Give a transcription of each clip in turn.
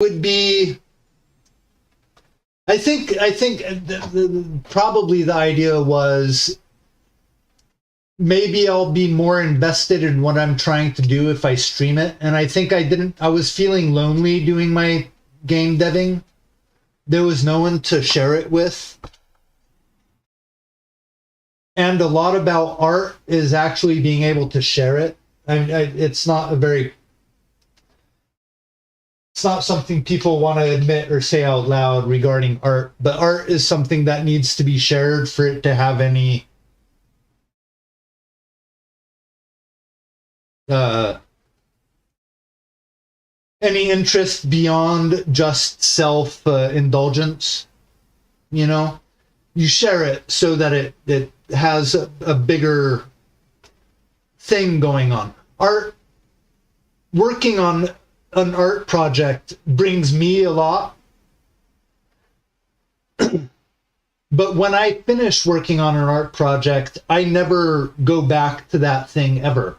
would be, I think probably the idea was maybe I'll be more invested in what I'm trying to do if I stream it. And I think I was feeling lonely doing my game deving. There was no one to share it with. And a lot about art is actually being able to share it. It's not it's not something people want to admit or say out loud regarding art, but art is something that needs to be shared for it to have uh, any interest beyond just self indulgence. You know, you share it so that it has a bigger thing going on. Art, working on an art project brings me a lot. But when I finish working on an art project, I never go back to that thing ever.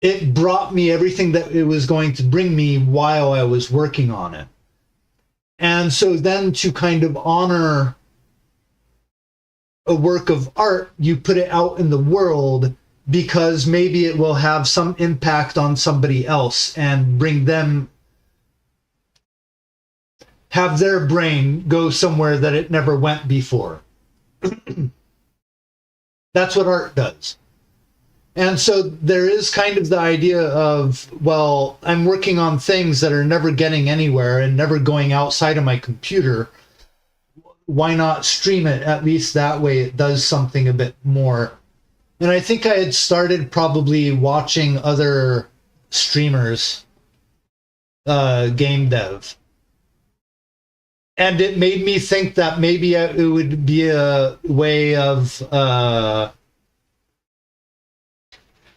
It brought me everything that it was going to bring me while I was working on it. And so then to kind of honor a work of art, you put it out in the world because maybe it will have some impact on somebody else and bring them, have their brain go somewhere that it never went before. That's what art does. And so there is kind of the idea of, well, I'm working on things that are never getting anywhere and never going outside of my computer. Why not stream it? At least that way it does something a bit more. And I think I had started probably watching other streamers, game dev. And it made me think that maybe it would be a way of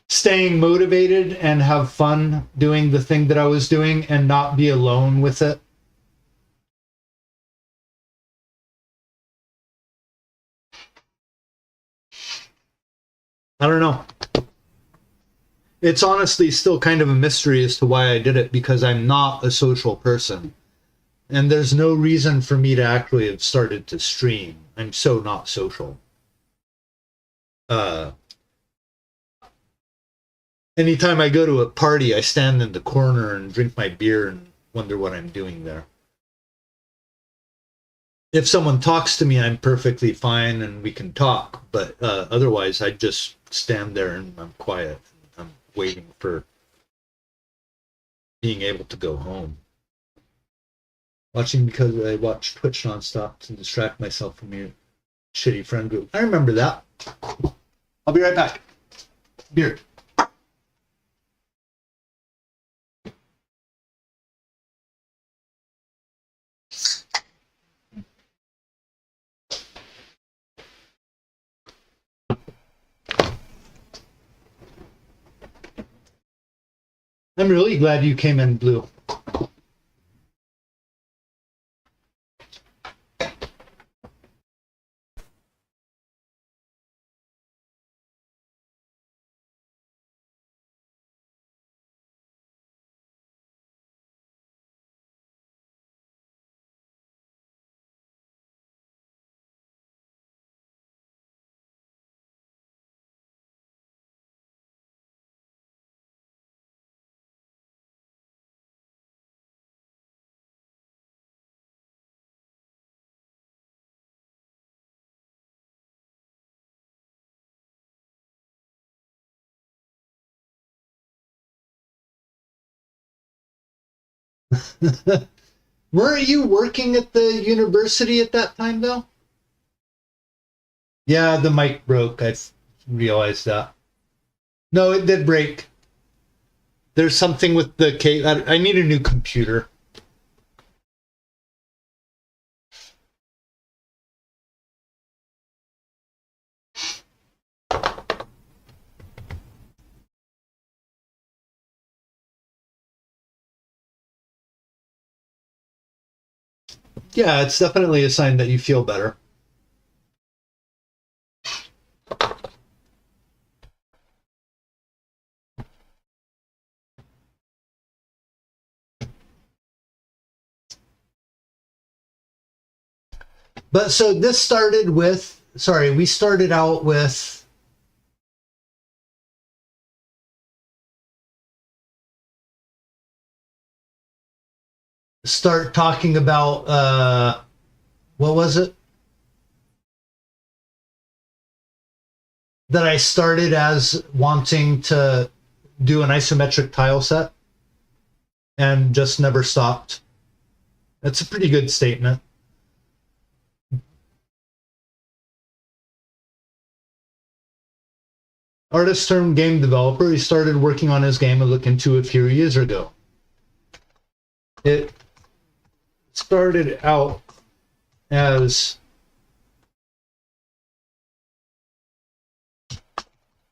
staying motivated and have fun doing the thing that I was doing and not be alone with it. I don't know. It's honestly still kind of a mystery as to why I did it, because I'm not a social person. And there's no reason for me to actually have started to stream. I'm so not social. Anytime I go to a party, I stand in the corner and drink my beer and wonder what I'm doing there. If someone talks to me, I'm perfectly fine and we can talk. But otherwise, I just stand there and I'm quiet. I'm waiting for being able to go home. Watching because I watch Twitch nonstop to distract myself from your shitty friend group. I remember that. I'll be right back. Beer. I'm really glad you came in blue. Weren't you working at the university at that time, though? Yeah, the mic broke. I realized that. No, it did break. There's something with the cable. I need a new computer. Yeah, it's definitely a sign that you feel better. But so this started with, sorry, we started out with start talking about what was it that I started as wanting to do an isometric tile set and just never stopped. That's a pretty good statement. Artist turned game developer. He started working on his game I looked into a few years ago. It started out as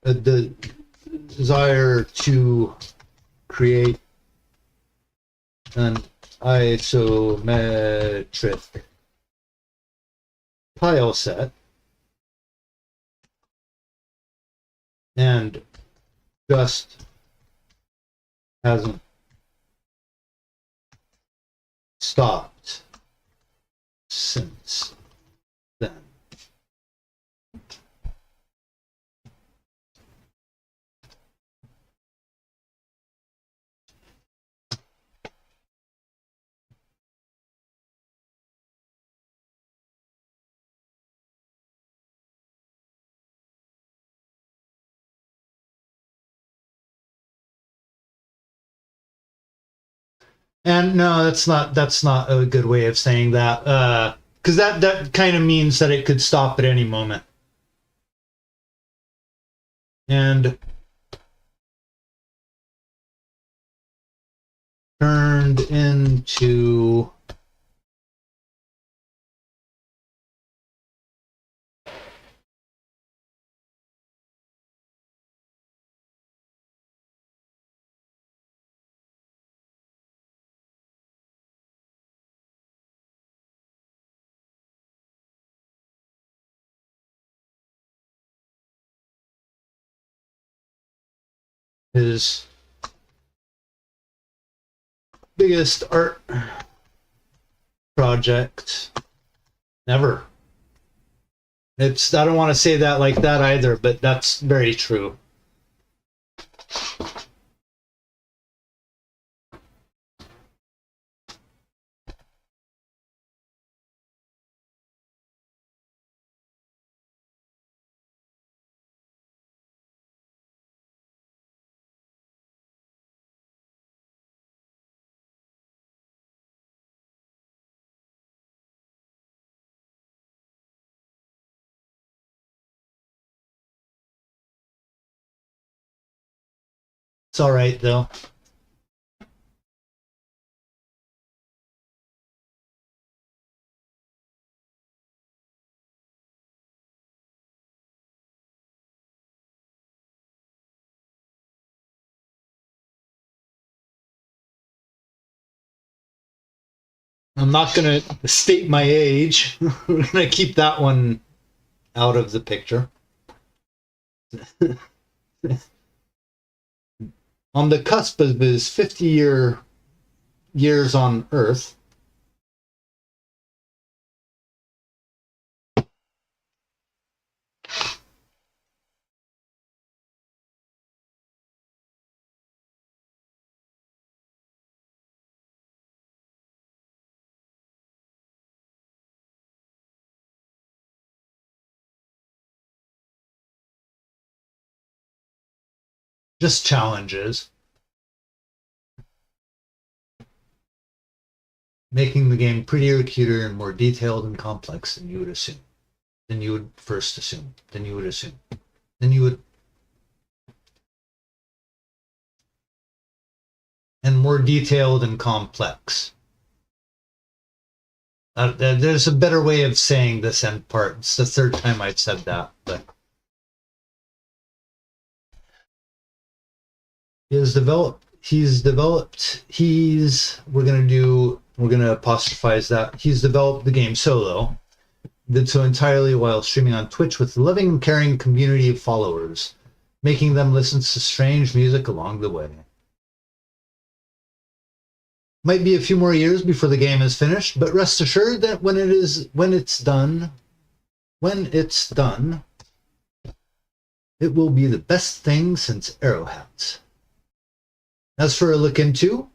the desire to create an isometric tile set and just hasn't stopped since then. And no, that's not a good way of saying that, because that kind of means that it could stop at any moment. And turned into his biggest art project ever. It's, I don't want to say that like that either, but that's very true. It's all right though. I'm not going to state my age. We're going to keep that one out of the picture. On the cusp of his 50-years on Earth, just challenges. Making the game prettier, cuter, and more detailed and complex than you would assume. Than you would first assume. Than you would assume. Than you would. And more detailed and complex. There's a better way of saying this end part. It's the third time I've said that, but we're gonna apostrophize that. He's developed the game solo, did so entirely while streaming on Twitch with a loving and caring community of followers, making them listen to strange music along the way. Might be a few more years before the game is finished, but rest assured that when it's done, it will be the best thing since Arrowheads. As for a look into,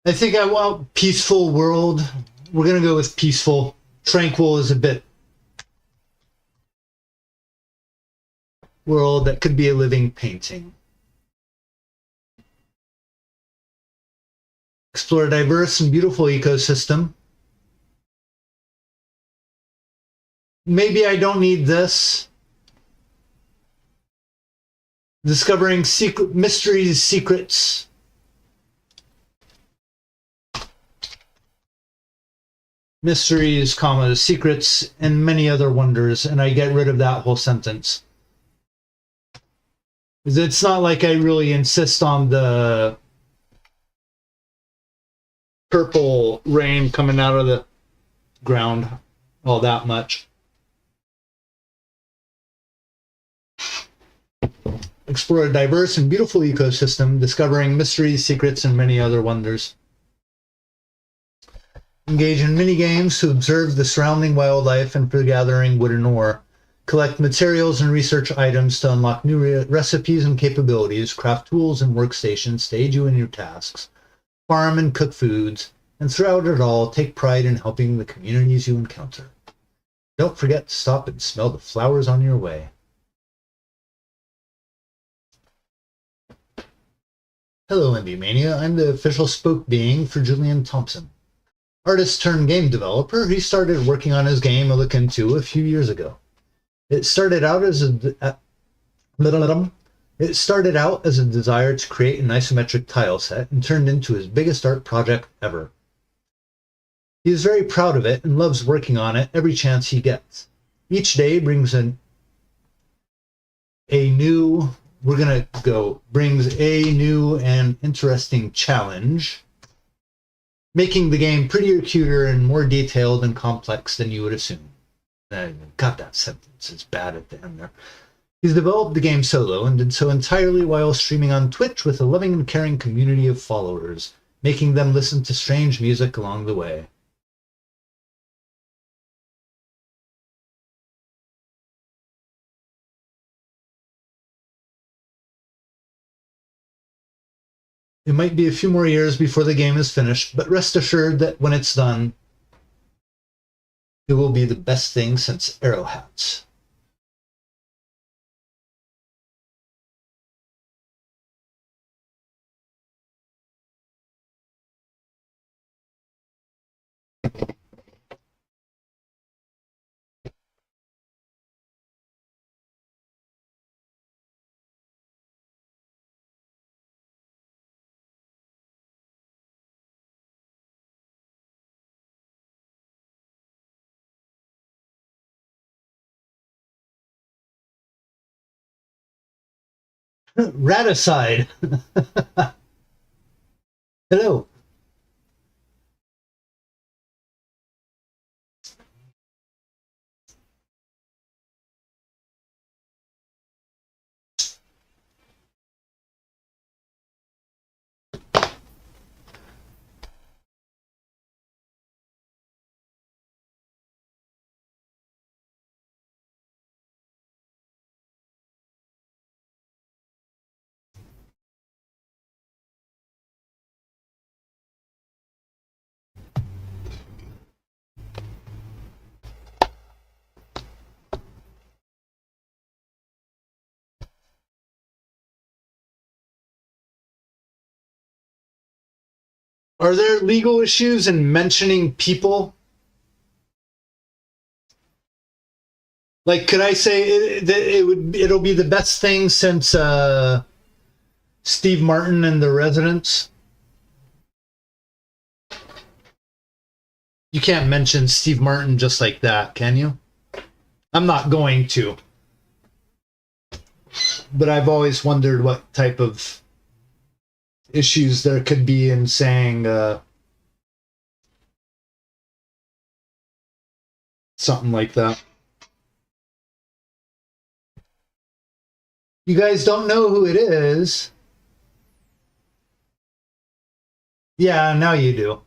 I think I want peaceful world. We're going to go with peaceful. Tranquil is a bit world that could be a living painting. Explore a diverse and beautiful ecosystem. Maybe I don't need this. Discovering mysteries, secrets. Mysteries, commas, secrets, and many other wonders, and I get rid of that whole sentence. It's not like I really insist on the purple rain coming out of the ground all that much. Explore a diverse and beautiful ecosystem, discovering mysteries, secrets, and many other wonders. Engage in mini-games to observe the surrounding wildlife and for gathering wood and ore. Collect materials and research items to unlock new recipes and capabilities, craft tools and workstations to aid you in your tasks, farm and cook foods, and throughout it all, take pride in helping the communities you encounter. Don't forget to stop and smell the flowers on your way. Hello, Indie Mania. I'm the official spoke being for Julian Thompson. Artist turned game developer, he started working on his game A Look Into a few years ago. It started out as a desire to create an isometric tile set and turned into his biggest art project ever. He is very proud of it and loves working on it every chance he gets. Each day brings a new and interesting challenge, making the game prettier, cuter, and more detailed and complex than you would assume. I got that sentence. It's bad at the end there. He's developed the game solo and did so entirely while streaming on Twitch with a loving and caring community of followers, making them listen to strange music along the way. It might be a few more years before the game is finished, but rest assured that when it's done, it will be the best thing since Arrowheads. Raticide. Hello. Are there legal issues in mentioning people? Like, could I say it'll be the best thing since Steve Martin and the Residents? You can't mention Steve Martin just like that, can you? I'm not going to. But I've always wondered what type of issues there could be in saying something like that. You guys don't know who it is? Yeah, now you do.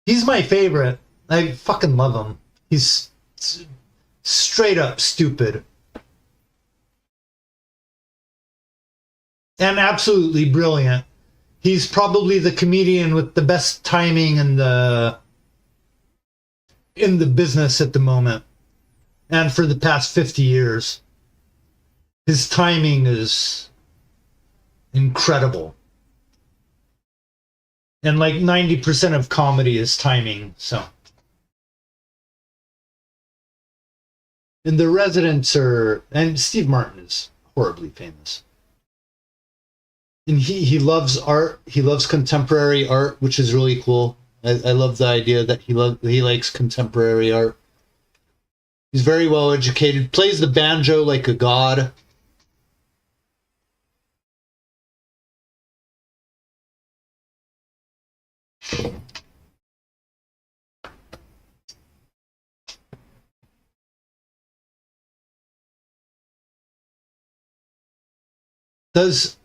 He's my favorite. I fucking love him. He's straight up stupid. And absolutely brilliant. He's probably the comedian with the best timing in the business at the moment. And for the past 50 years. His timing is incredible. And like 90% of comedy is timing, so. And the Residents are, and Steve Martin is horribly famous. And he loves art. He loves contemporary art, which is really cool. I love the idea that he likes contemporary art. He's very well educated. Plays the banjo like a god. Does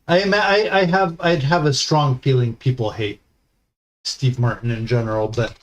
I'd have a strong feeling people hate Steve Martin in general, but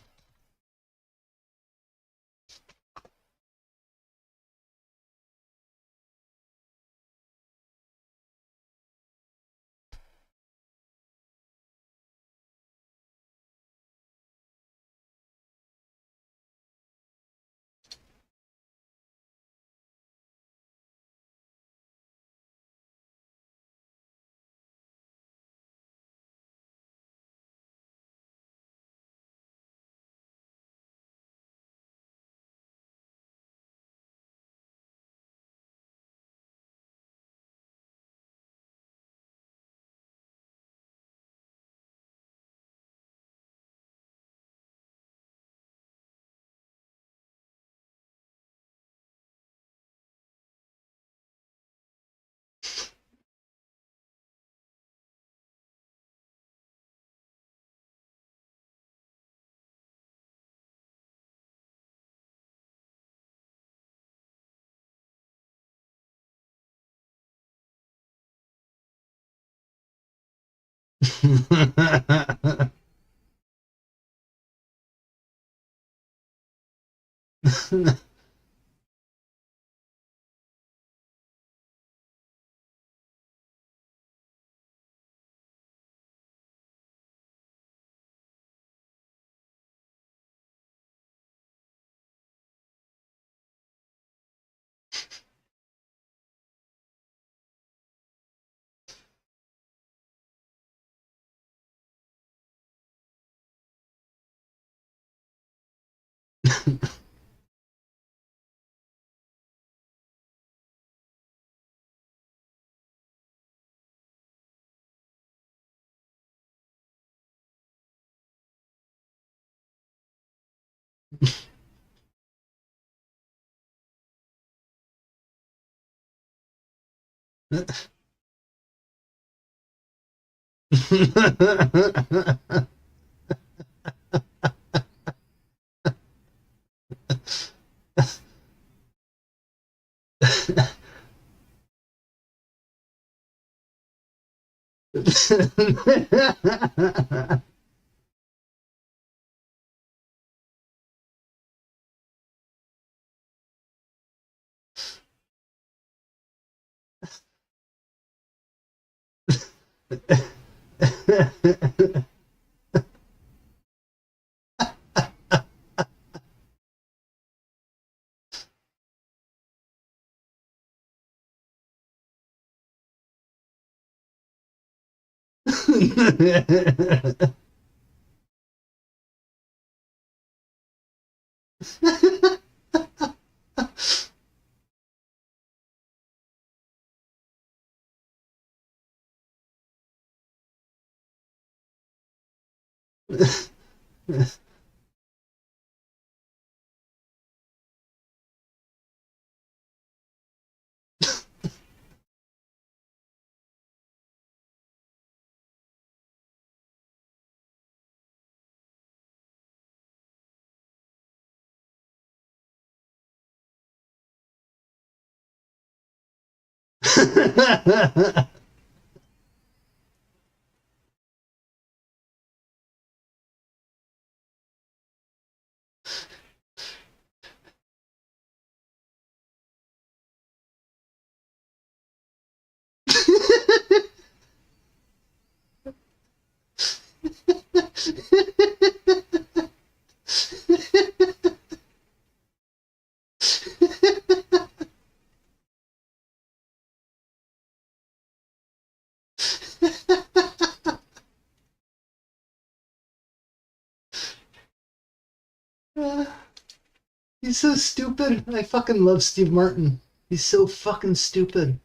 He's so stupid. I fucking love Steve Martin. He's so fucking stupid.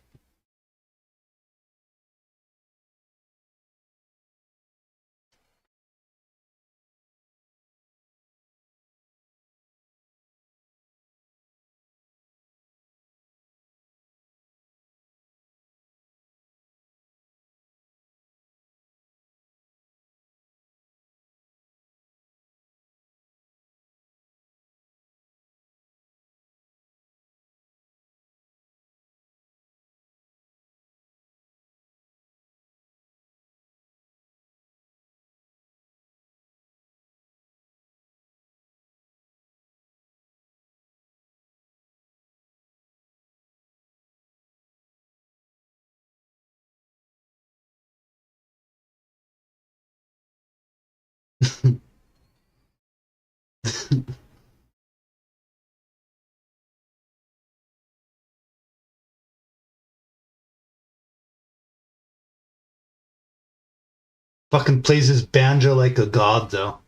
Fucking plays his banjo like a god, though.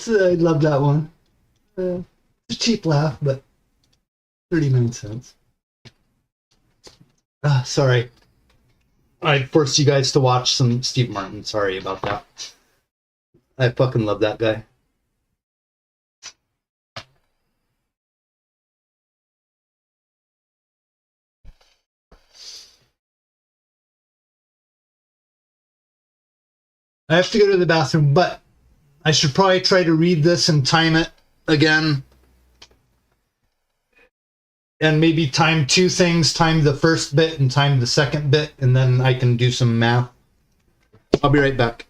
I love that one. It's a cheap laugh, but 39 cents. Sorry. I forced you guys to watch some Steve Martin. Sorry about that. I fucking love that guy. I have to go to the bathroom, but I should probably try to read this and time it again. And maybe time two things, time the first bit and time the second bit, and then I can do some math. I'll be right back.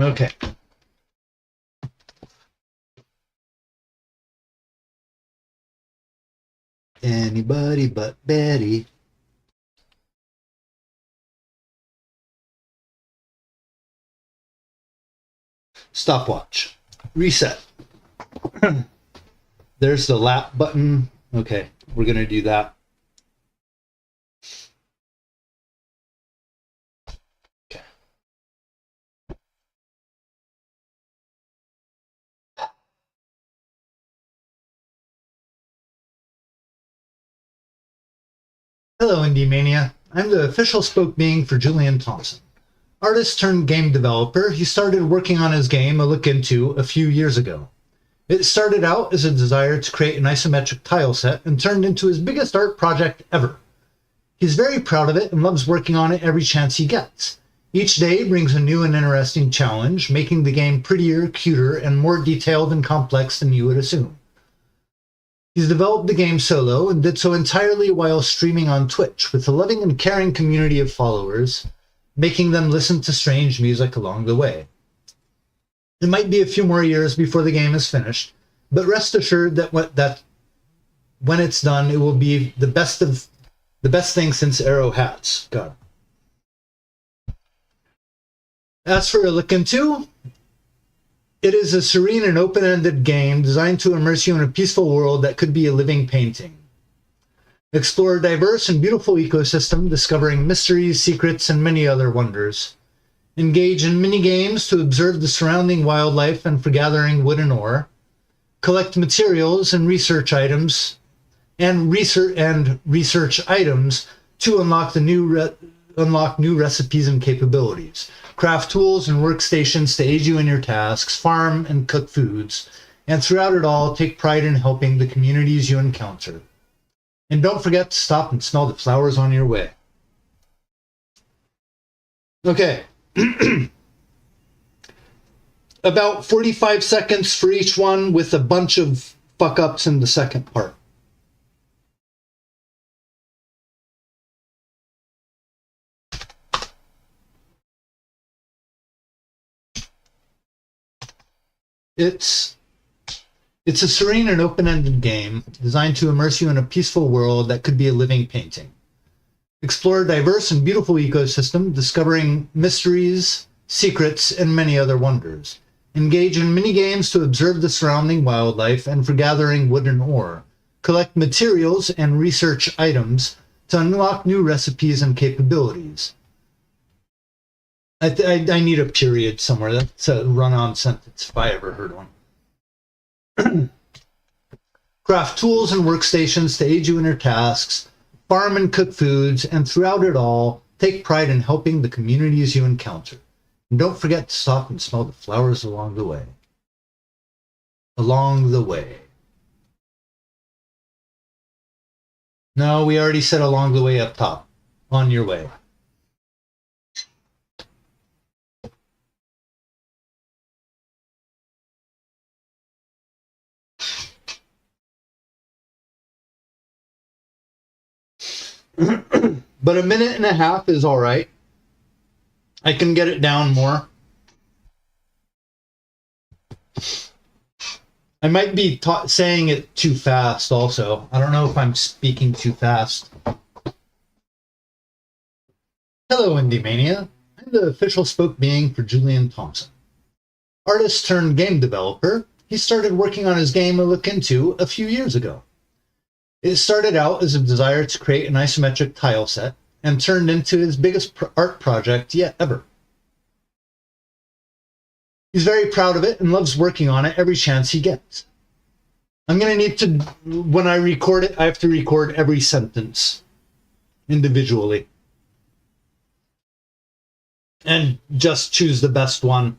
Okay. Anybody but Betty. Stopwatch. Reset. There's the lap button. Okay, we're going to do that. Okay. Hello, Indie Mania. I'm the official spoke being for Julian Thompson. Artist turned game developer, he started working on his game A Look Into a few years ago. It started out as a desire to create an isometric tile set and turned into his biggest art project ever. He's very proud of it and loves working on it every chance he gets. Each day brings a new and interesting challenge, making the game prettier, cuter, and more detailed and complex than you would assume. He's developed the game solo and did so entirely while streaming on Twitch with a loving and caring community of followers, making them listen to strange music along the way. It might be a few more years before the game is finished, but rest assured that when it's done, it will be the best thing since Arrow hats. God. As for A Look Into, it is a serene and open-ended game designed to immerse you in a peaceful world that could be a living painting. Explore a diverse and beautiful ecosystem, discovering mysteries, secrets, and many other wonders. Engage in mini-games to observe the surrounding wildlife and for gathering wood and ore. Collect materials and research items to unlock new recipes and capabilities. Craft tools and workstations to aid you in your tasks, farm and cook foods, and throughout it all, take pride in helping the communities you encounter. And don't forget to stop and smell the flowers on your way. Okay. About 45 seconds for each one with a bunch of fuck-ups in the second part. It's a serene and open-ended game designed to immerse you in a peaceful world that could be a living painting. Explore a diverse and beautiful ecosystem, discovering mysteries, secrets, and many other wonders. Engage in mini-games to observe the surrounding wildlife and for gathering wood and ore. Collect materials and research items to unlock new recipes and capabilities. I need a period somewhere. That's a run-on sentence if I ever heard one. Craft tools and workstations to aid you in your tasks. Farm and cook foods, and throughout it all, take pride in helping the communities you encounter. And don't forget to stop and smell the flowers along the way. Along the way. No, we already said along the way up top. On your way. But a minute and a half is all right. I can get it down more. I might be saying it too fast also. I don't know if I'm speaking too fast. Hello, Indie Mania. I'm the official spoke being for Julian Thompson. Artist turned game developer, he started working on his game A Look Into a few years ago. It started out as a desire to create an isometric tile set and turned into his biggest art project yet ever. He's very proud of it and loves working on it every chance he gets. I'm going to need to, when I record it, I have to record every sentence individually. And just choose the best one.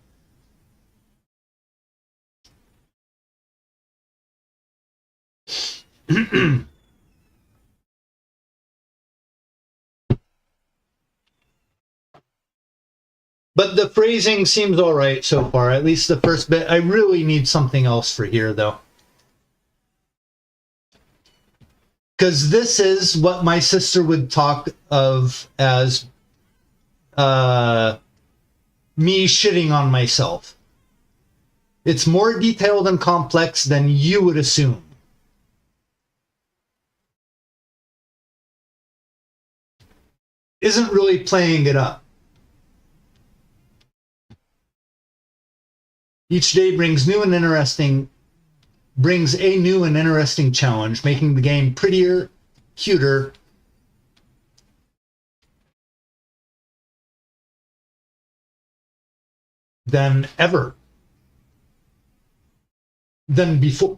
But the phrasing seems all right so far, at least the first bit. I really need something else for here, though. Because this is what my sister would talk of as the me shitting on myself. It's more detailed and complex than you would assume. Isn't really playing it up. Each day brings a new and interesting challenge, making the game prettier, cuter, than ever. Than before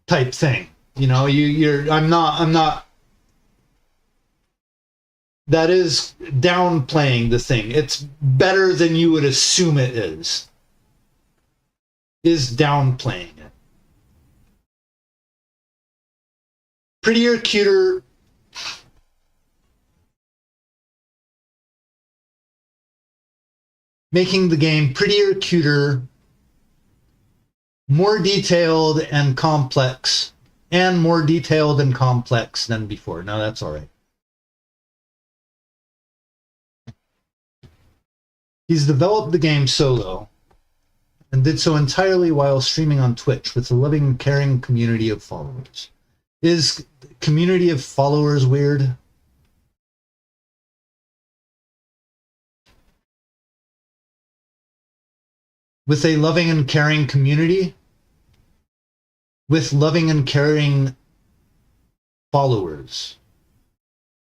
type thing. You know, I'm not that is downplaying the thing. It's better than you would assume it is. Is downplaying it. Prettier, cuter, making the game prettier, cuter, more detailed and complex, and more detailed and complex than before. Now that's all right. He's developed the game solo and did so entirely while streaming on Twitch with a loving and caring community of followers. Is community of followers weird? With a loving and caring community? With loving and caring followers.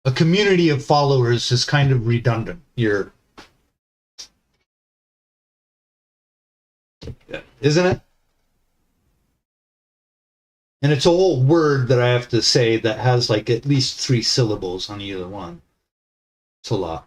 A community of followers is kind of redundant. Isn't it? And it's a whole word that I have to say that has like at least 3 syllables on either one. It's a lot.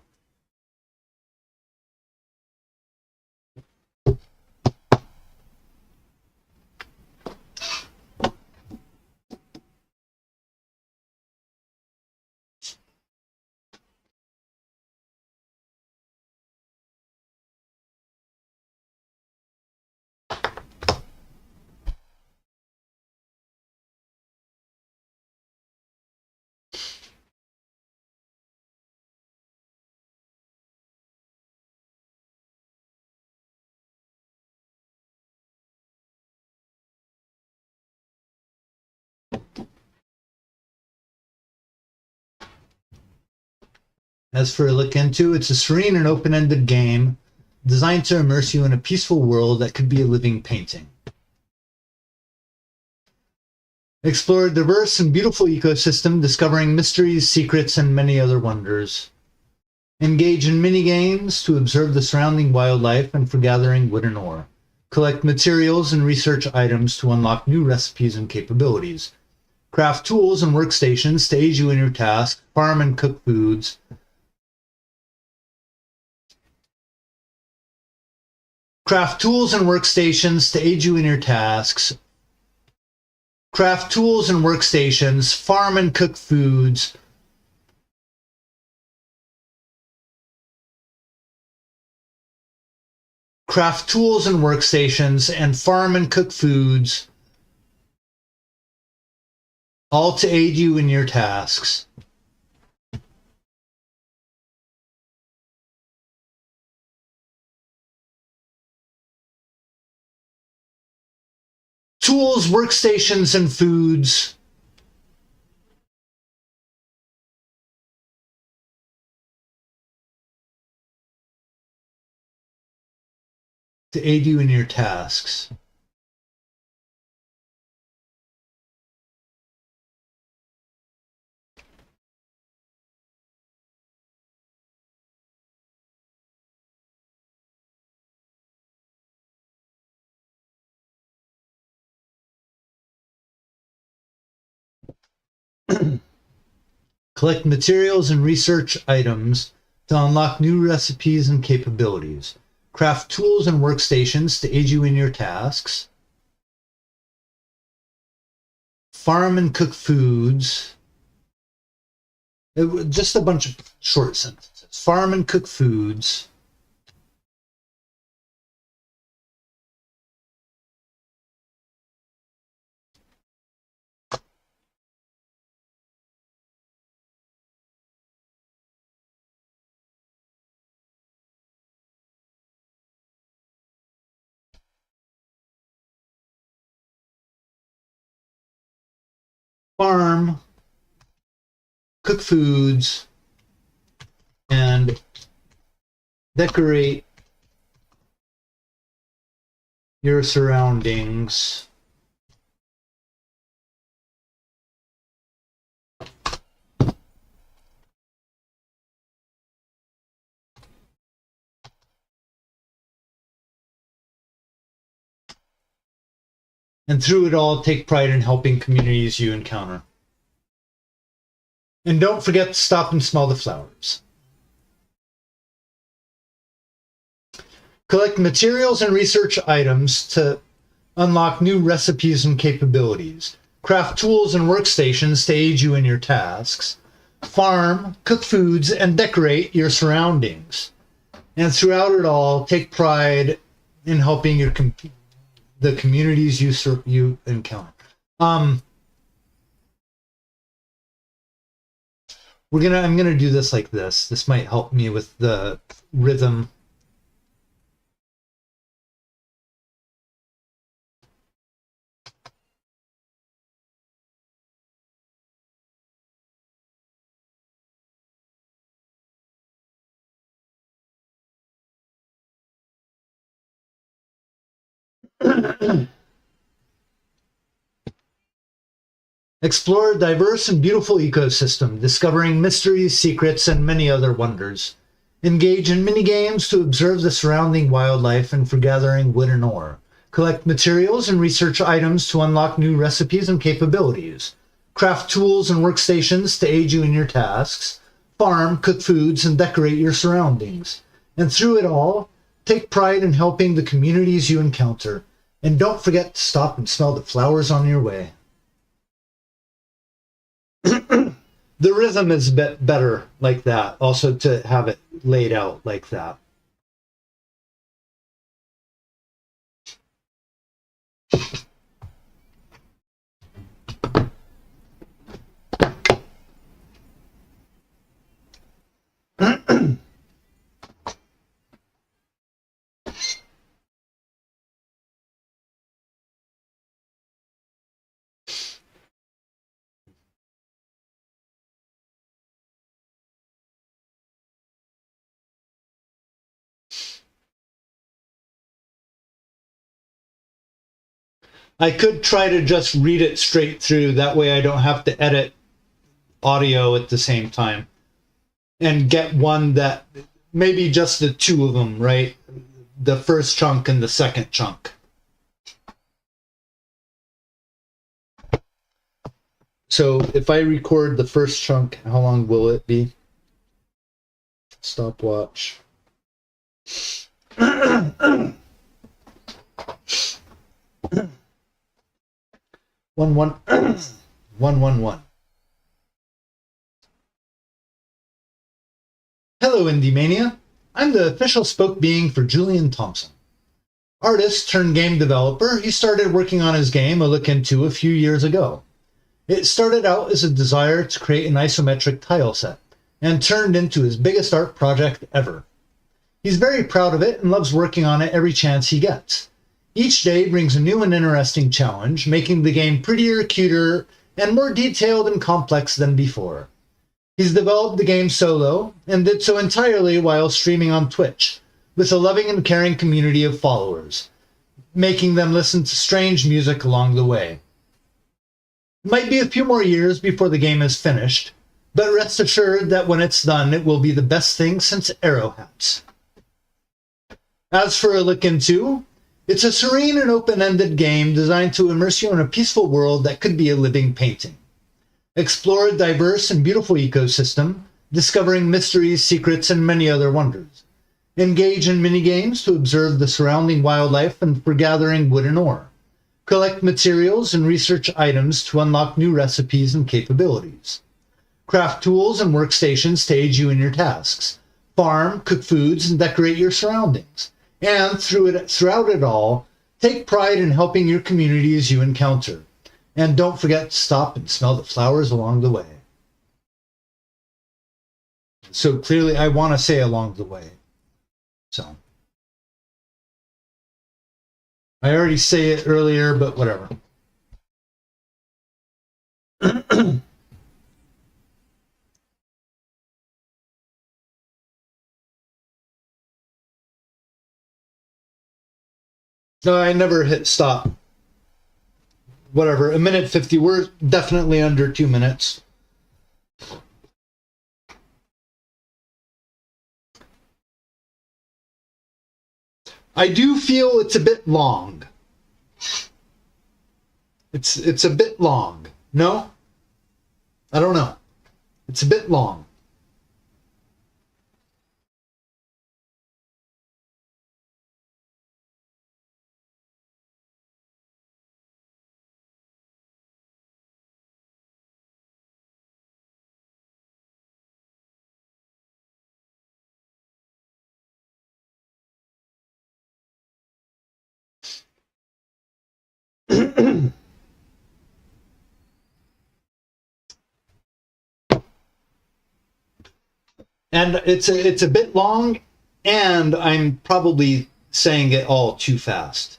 As for a look into, it's a serene and open-ended game designed to immerse you in a peaceful world that could be a living painting. Explore a diverse and beautiful ecosystem, discovering mysteries, secrets, and many other wonders. Engage in mini-games to observe the surrounding wildlife and for gathering wood and ore. Collect materials and research items to unlock new recipes and capabilities. Craft tools and workstations to aid you in your task. Farm and cook foods. Craft tools and workstations to aid you in your tasks. Craft tools and workstations, farm and cook foods. Craft tools and workstations and farm and cook foods, all to aid you in your tasks. Tools, workstations, and foods. To aid you in your tasks. Collect materials and research items to unlock new recipes and capabilities. Craft tools and workstations to aid you in your tasks. Farm and cook foods. Just a bunch of short sentences. Farm and cook foods. farm, cook foods, and decorate your surroundings. And through it all, take pride in helping communities you encounter. And don't forget to stop and smell the flowers. Collect materials and research items to unlock new recipes and capabilities. Craft tools and workstations to aid you in your tasks. Farm, cook foods, and decorate your surroundings. And throughout it all, take pride in helping the communities you encounter. I'm gonna do this like this. This might help me with the rhythm. Explore a diverse and beautiful ecosystem, discovering mysteries, secrets, and many other wonders. Engage in mini-games to observe the surrounding wildlife and for gathering wood and ore. Collect materials and research items to unlock new recipes and capabilities. Craft tools and workstations to aid you in your tasks. Farm, cook foods, and decorate your surroundings. And through it all, take pride in helping the communities you encounter. And don't forget to stop and smell the flowers on your way. The rhythm is better like that, also to have it laid out like that. I could try to just read it straight through. That way I don't have to edit audio at the same time. And get one that, maybe just the two of them, right? The first chunk and the second chunk. So if I record the first chunk, how long will it be? Stopwatch. 111. Hello, Indie Mania. I'm the official spoke being for Julian Thompson. Artist turned game developer, he started working on his game A Look Into a few years ago. It started out as a desire to create an isometric tile set, and turned into his biggest art project ever. He's very proud of it and loves working on it every chance he gets. Each day brings a new and interesting challenge, making the game prettier, cuter, and more detailed and complex than before. He's developed the game solo, and did so entirely while streaming on Twitch, with a loving and caring community of followers, making them listen to strange music along the way. It might be a few more years before the game is finished, but rest assured that when it's done, it will be the best thing since Arrowhats. As for A Look Into, it's a serene and open-ended game designed to immerse you in a peaceful world that could be a living painting. Explore a diverse and beautiful ecosystem, discovering mysteries, secrets, and many other wonders. Engage in mini-games to observe the surrounding wildlife and for gathering wood and ore. Collect materials and research items to unlock new recipes and capabilities. Craft tools and workstations to aid you in your tasks. Farm, cook foods, and decorate your surroundings. And throughout it all, take pride in helping your communities you encounter. And don't forget to stop and smell the flowers along the way. So clearly I want to say along the way. So I already say it earlier, but whatever. No, I never hit stop. Whatever, a minute 50. We're definitely under 2 minutes. I do feel it's a bit long. It's a bit long. No? I don't know. It's a bit long. And it's a bit long, and I'm probably saying it all too fast.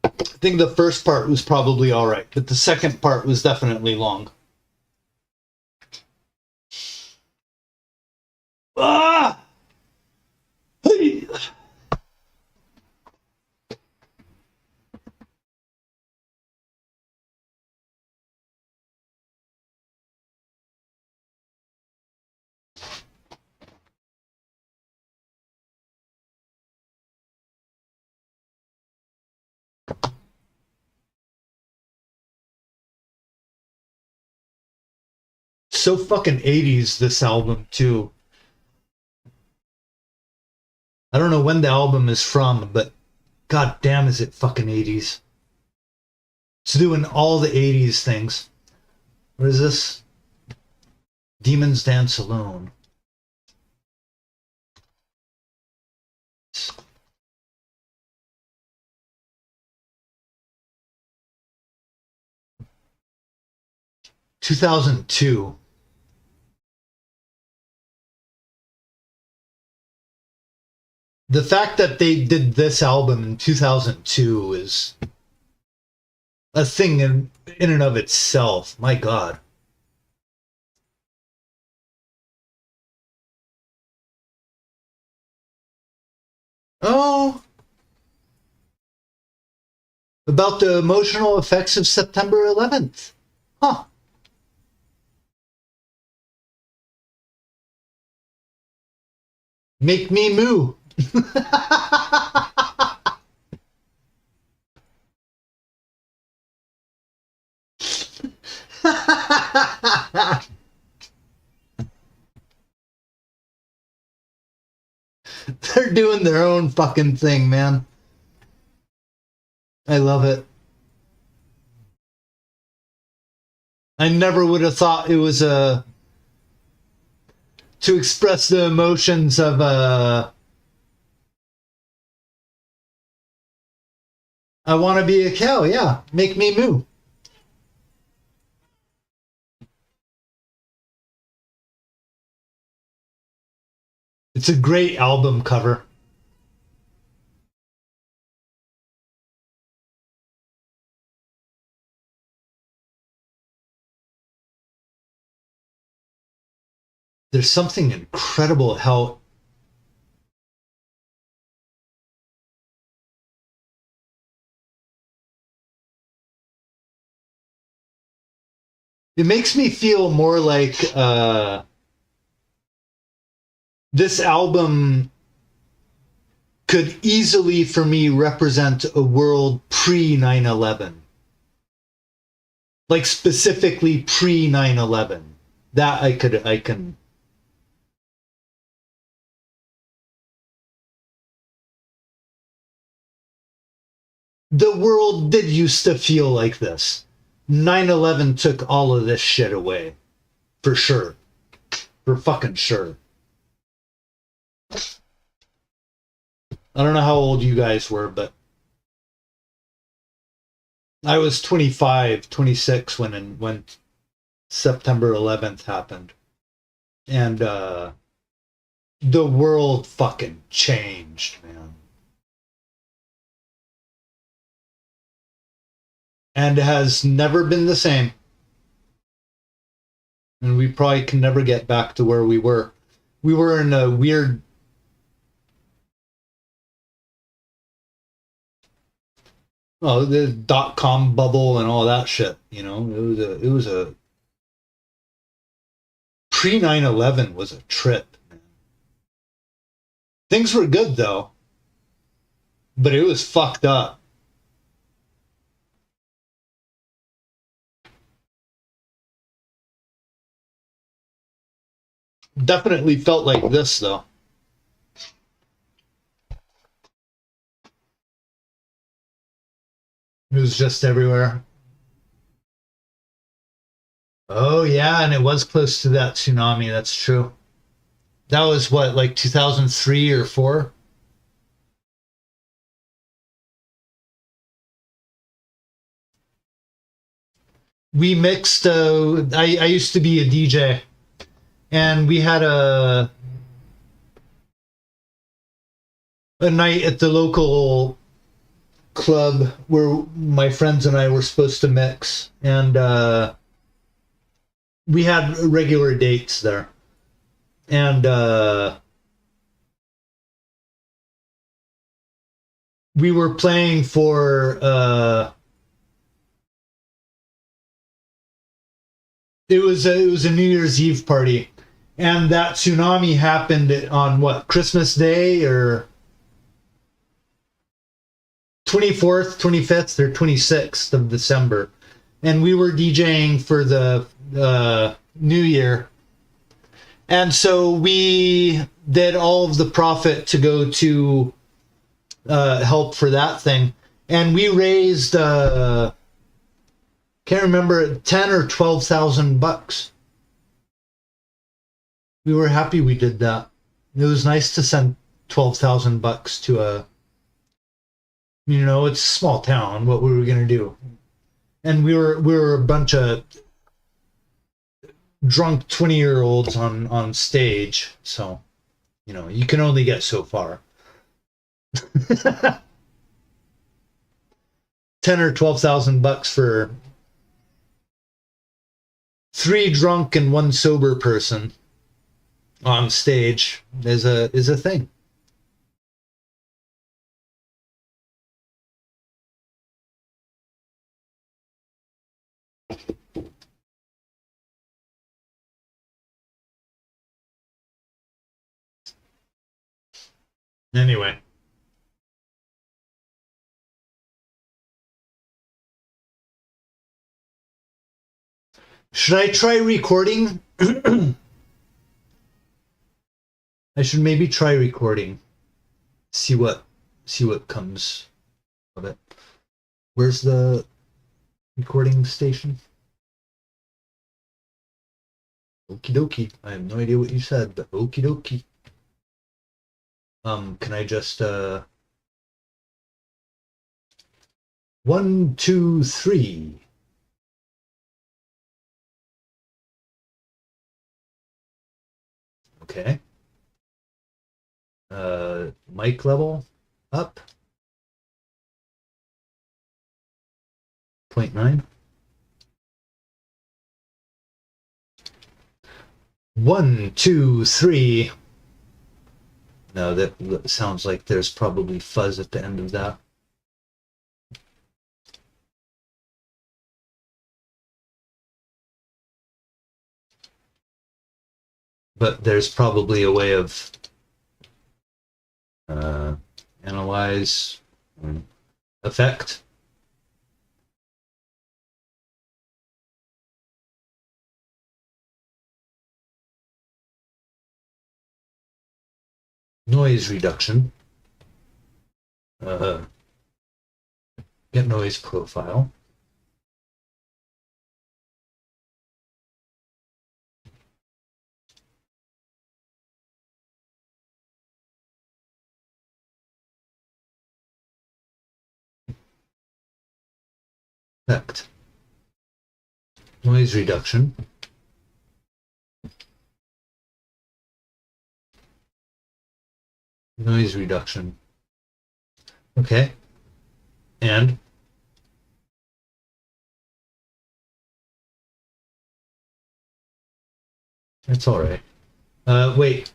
I think the first part was probably all right, but the second part was definitely long. Ah! Hey! So fucking 80s, this album, too. I don't know when the album is from, but god damn is it fucking 80s. It's doing all the 80s things. What is this? Demons Dance Alone. (2002). The fact that they did this album in 2002 is a thing in and of itself. My god. Oh, about the emotional effects of September 11th. Huh. Make me moo. They're doing their own fucking thing, man. I love it. I never would have thought it was to express the emotions of I want to be a cow. Yeah, make me moo. It's a great album cover. There's something incredible how it makes me feel more like this album could easily, for me, represent a world pre 9/11. Like specifically pre 9/11. That I can. The world did used to feel like this. 9/11 took all of this shit away. For sure. For fucking sure. I don't know how old you guys were, but I was 25, 26 when September 11th happened. And the world fucking changed, man. And has never been the same. And we probably can never get back to where we were. We were in a weird... Oh, the dot-com bubble and all that shit, you know? It was a pre 9/11 was a trip, man. Things were good though, but it was fucked up. Definitely felt like this though. It was just everywhere. Oh yeah, and it was close to that tsunami. That's true. That was what, like 2003 or 4? We mixed. I used to be a DJ, and we had a night at the local club where my friends and I were supposed to mix, and we had regular dates there, and we were playing for it was a New Year's Eve party, and that tsunami happened on what, Christmas Day or 24th, 25th, or 26th of December, and we were DJing for the New Year, and so we did all of the profit to go to help for that thing, and we raised can't remember, 10 or 12,000 bucks. We were happy we did that. It was nice to send 12,000 bucks to a, you know, it's a small town. What were we gonna do? And we were a bunch of drunk 20-year-olds on stage, so you know you can only get so far. 10 or 12,000 bucks for 3 drunk and 1 sober person on stage is a thing. Anyway. Should I try recording? I should maybe try recording. See what comes of it. Where's the recording station? Okie dokie. I have no idea what you said, but okie dokie. Can I just 1, 2, 3. Okay. Mic level up. 0.9. 1, 2, 3. No, that sounds like there's probably fuzz at the end of that. But there's probably a way of analyze effect. Noise reduction. Get noise profile. Effect. Noise reduction. Noise reduction. Okay. And that's all right. Wait.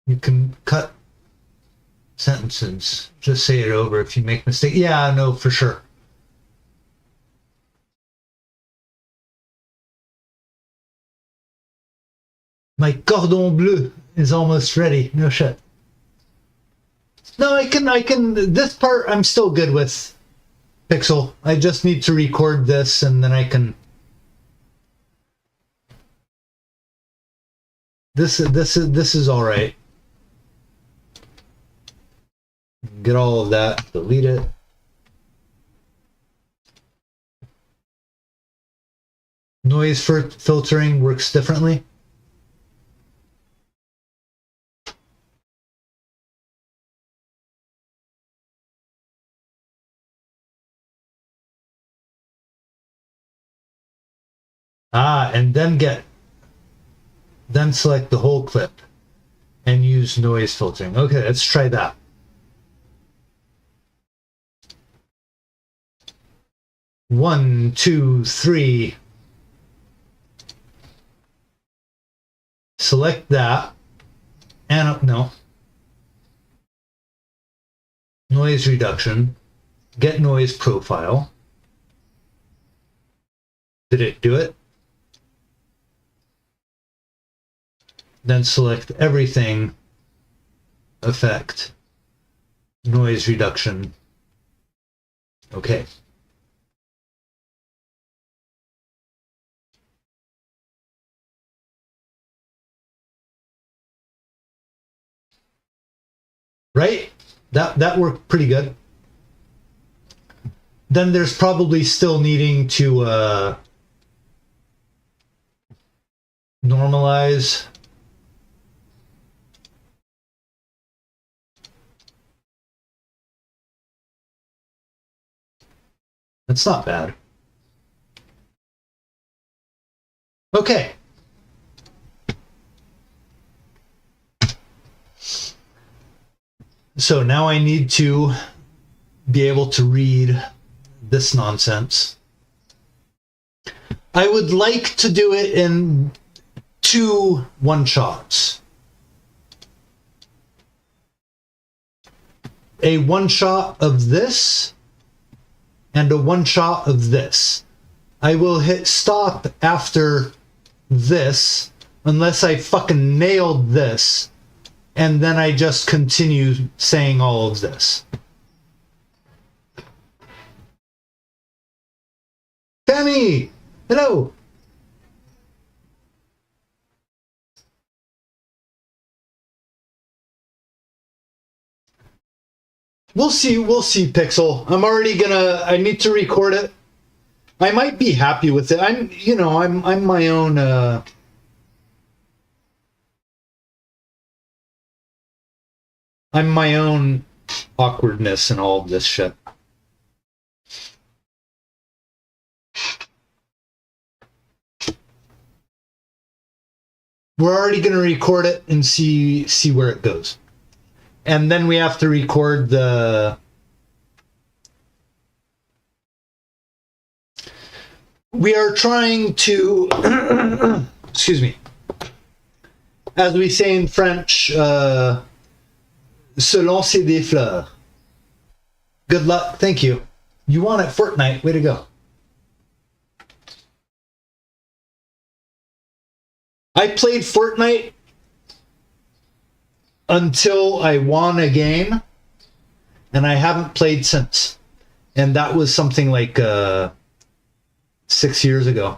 You can cut sentences. Just say it over if you make mistakes. Yeah, no, for sure. My cordon bleu is almost ready. No shit. No, I can, this part I'm still good with, Pixel. I just need to record this and then I can. This is all right. Get all of that, delete it. Noise filtering works differently. And then select the whole clip and use noise filtering. Okay, let's try that. One, two, three. Select that. And no. Noise reduction. Get noise profile. Did it do it? Then select everything, effect, noise reduction. Okay. Right? That worked pretty good. Then there's probably still needing to normalize. That's not bad. Okay. So now I need to be able to read this nonsense. I would like to do it in 2 one-shots. A one-shot of this and a one-shot of this. I will hit stop after this unless I fucking nailed this, and then I just continue saying all of this. Tammy! Hello! We'll see, Pixel. I need to record it. I might be happy with it. I'm my own, I'm my own awkwardness and all of this shit. We're already going to record it and see where it goes. And then we have to record we are trying to, excuse me, as we say in French, se lancer des fleurs. Good luck. Thank you. You won at Fortnite. Way to go. I played Fortnite until I won a game, and I haven't played since. And that was something like 6 years ago.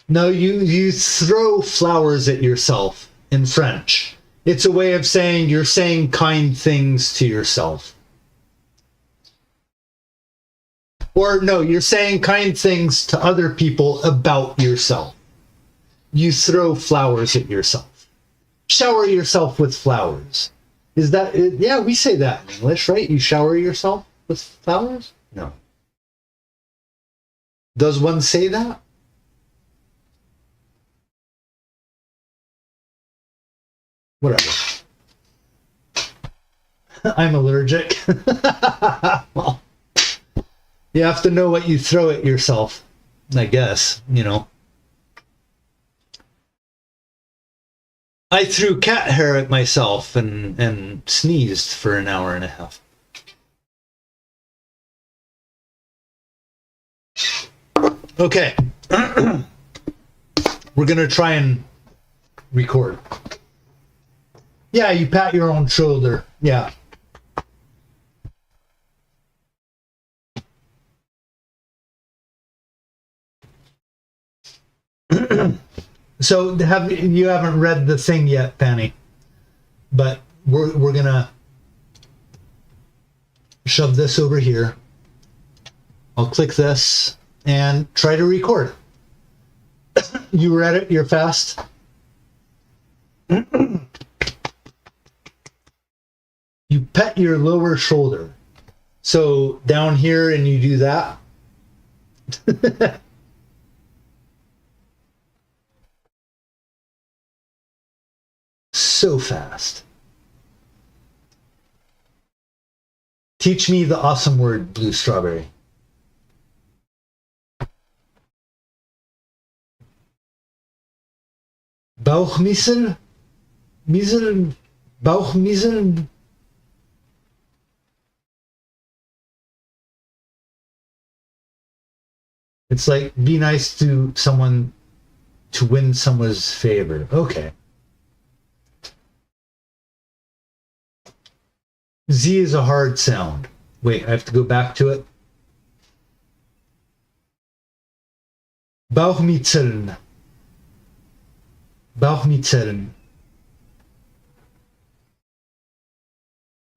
No, you throw flowers at yourself in French. It's a way of saying you're saying kind things to yourself. Or no, you're saying kind things to other people about yourself. You throw flowers at yourself. Shower yourself with flowers. Is that, yeah, we say that in English, right? You shower yourself. with flowers? No. Does one say that? Whatever. I'm allergic. Well, you have to know what you throw at yourself, I guess, you know. I threw cat hair at myself and sneezed for an hour and a half. Okay. We're going to try and record. Yeah, you pat your own shoulder. Yeah. So you haven't read the thing yet, Fanny, but we're gonna shove this over here. I'll click this and try to record. You read it? You're fast. You pet your lower shoulder. So down here, and you do that. So fast. Teach me the awesome word, blue strawberry. Bauchmiesel? Miesel? Bauchmiesel? It's like, be nice to someone to win someone's favor. Okay. Z is a hard sound. Wait, I have to go back to it. Bauchmitzeln. Bauchmitzeln.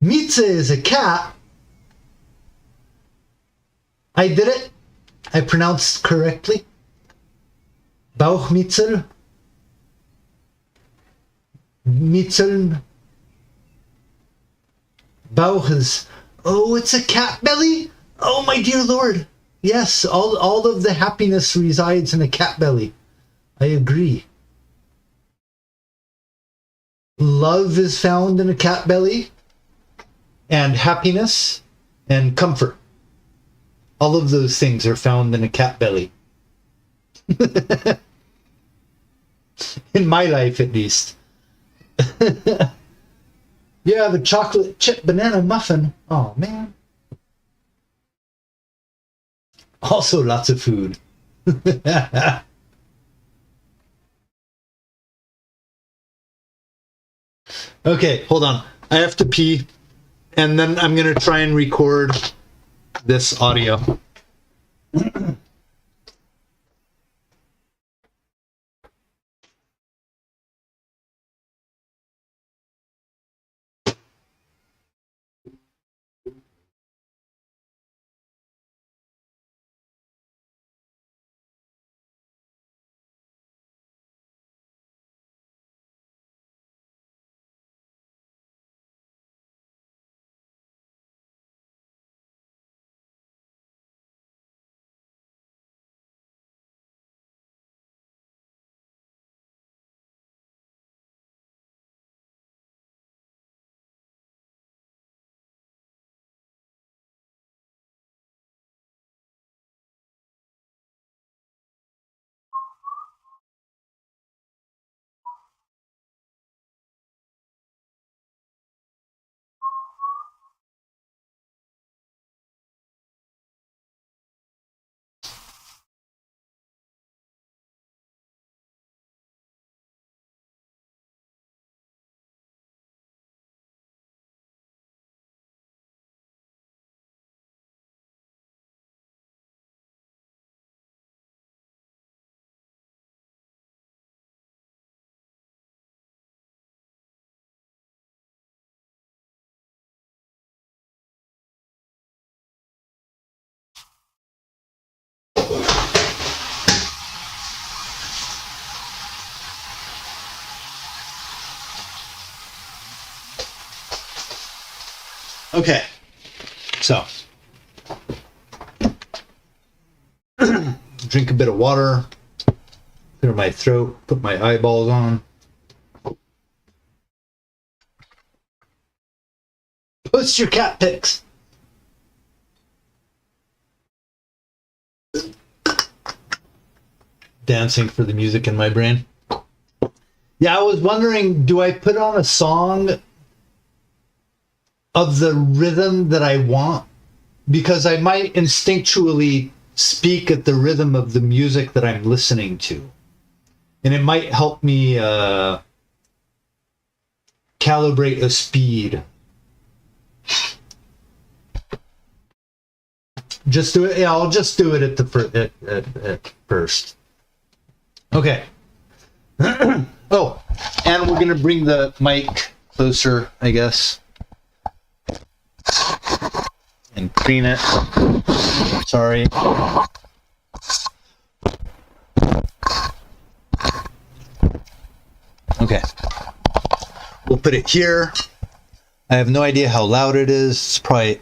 Mieze is a cat. I did it. I pronounced correctly. Bauchmitzel. Mitzeln. Bauch is, oh, it's a cat belly? Oh, my dear Lord. Yes, all of the happiness resides in a cat belly. I agree. Love is found in a cat belly, and happiness and comfort. All of those things are found in a cat belly. In my life, at least. You have a chocolate chip banana muffin. Oh, man. Also lots of food. Okay, hold on. I have to pee, and then I'm going to try and record this audio. Okay, so drink a bit of water, clear my throat, put my eyeballs on. Post your cat pics. Dancing for the music in my brain. Yeah, I was wondering, do I put on a song of the rhythm that I want? Because I might instinctually speak at the rhythm of the music that I'm listening to. And it might help me calibrate a speed. Just do it. Yeah, I'll just do it at first. Okay. Oh, and we're going to bring the mic closer, I guess. And clean it. Sorry. Okay. We'll put it here. I have no idea how loud it is. It's probably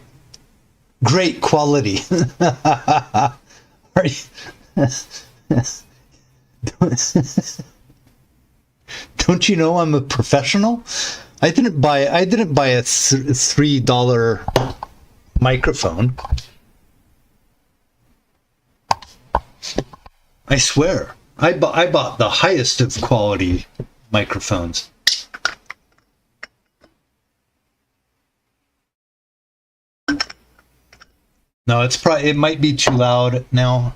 great quality. Are you... Don't you know I'm a professional? I didn't buy a $3 microphone. I swear, I bought the highest of quality microphones. No, it might be too loud now.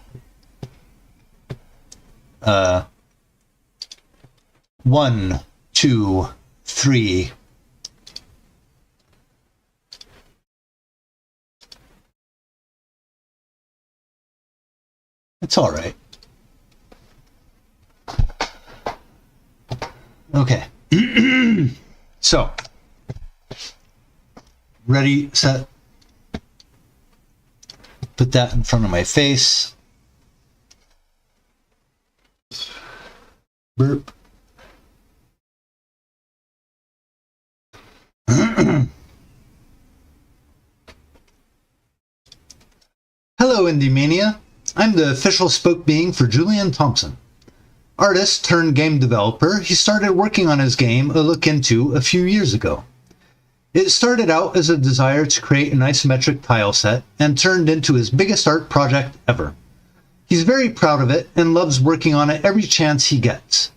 1, 2, 3. It's all right. Okay. So, ready, set. Put that in front of my face. Burp. Hello, Indie Mania. I'm the official spoke being for Julian Thompson. Artist turned game developer, he started working on his game A Look Into a few years ago. It started out as a desire to create an isometric tile set and turned into his biggest art project ever. He's very proud of it and loves working on it every chance he gets.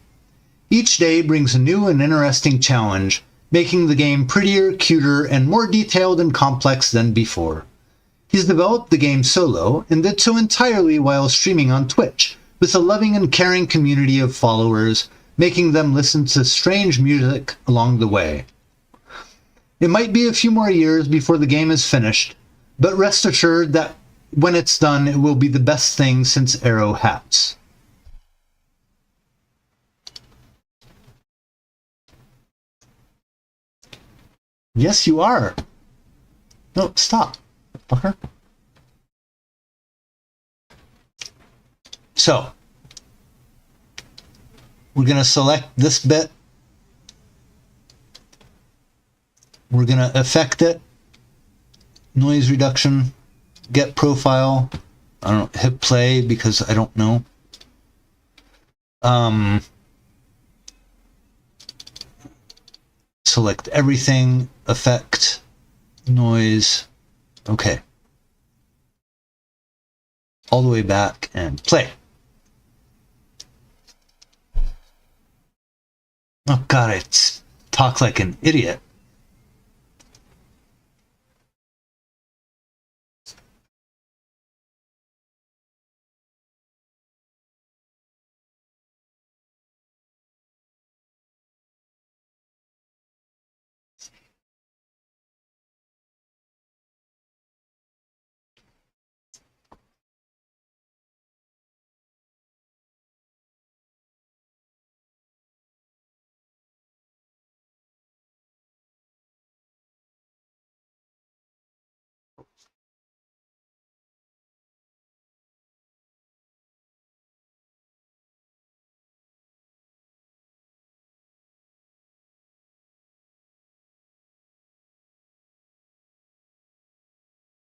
Each day brings a new and interesting challenge, making the game prettier, cuter, and more detailed and complex than before. He's developed the game solo and did so entirely while streaming on Twitch, with a loving and caring community of followers, making them listen to strange music along the way. It might be a few more years before the game is finished, but rest assured that when it's done, it will be the best thing since Arrow hats. Yes, you are. No, stop, fucker. So, we're going to select this bit. We're going to affect it. Noise reduction. Get profile. I don't know, hit play because I don't know. Select everything. Effect. Noise. Okay. All the way back and play. Oh God, I talk like an idiot.